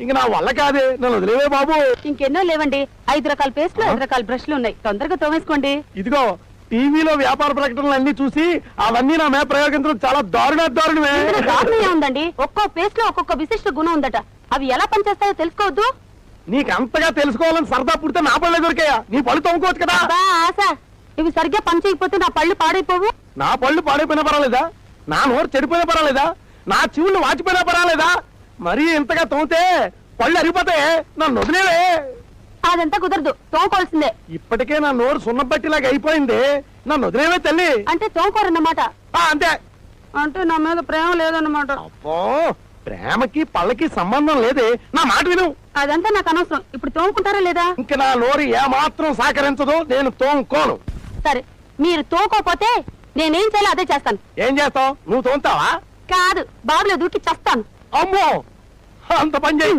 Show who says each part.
Speaker 1: ఇంక నా వల్ల కాదే, నన్ను వదిలేవే బాబు.
Speaker 2: ఇంకెన్నో లేవండి, 5 రకాల పేస్ట్లు, 5 రకాల బ్రష్లు ఉన్నాయి. తొందరగా తోమేసుకోండి.
Speaker 1: ఇదిగో టీవీలో వ్యాపార ప్రకటనలు అన్ని చూసి అవన్నీ నా మీద ప్రయోగించడం చాలా దారుణమే.
Speaker 2: ఇందులో దారుణం ఏముందండి? ఒక్కో పేస్ట్ లో ఒక్కొక్క విశిష్ట గుణం ఉందట. అవి ఎలా పనిచేస్తాయో తెలుసుకోవద్దు.
Speaker 1: నీకు అంతగా తెలుసుకోవాలని సరదా పుడితే నా పళ్ళే దొరికాయా? నీ పళ్ళు తోముకోవచ్చు కదా.
Speaker 2: అబ్బా ఆశ, ఇవి సరిగ్గా పని చేయకపోతే నా పళ్ళు పాడైపోవు.
Speaker 1: నా పళ్ళు పాడైపోయినా పర్వాలేదా? నా నోరు చెడిపోయినా పర్వాలేదా? నా చెవులు వాచిపోయినా పర్వాలేదా? మరీ ఇంతగా తోమితే పళ్ళు అరిగిపోతాయి, నన్ను వదిలేవే.
Speaker 2: అదంతా కుదరదు, తోముకోవాల్సిందే.
Speaker 1: ఇప్పటికే నా నోరు సున్నబట్టిలాగా అయిపోయింది, నన్ను వదిలేవే తల్లి.
Speaker 2: అంటే తోముకోరన్నమాట.
Speaker 1: అంతే.
Speaker 2: అంటే నా మీద ప్రేమ లేదన్నమాట.
Speaker 1: అబ్బో, ప్రేమకి పళ్ళకి సంబంధం లేదే. నా మాట విను.
Speaker 2: అదంతా నాకు అనవసరం. ఇప్పుడు తోముకుంటారా లేదా?
Speaker 1: ఇంక నా నోరు ఏమాత్రం సహకరించదు, నేను తోముకోను.
Speaker 2: సరే, మీరు తోముకోకపోతే నేనేం చేయాలో అదే చేస్తాను.
Speaker 1: ఏం చేస్తావు? నువ్వు తోముతావా?
Speaker 2: కాదు, బాబులో దూకి చేస్తాను.
Speaker 1: అమ్మో, అంత పని చేయి.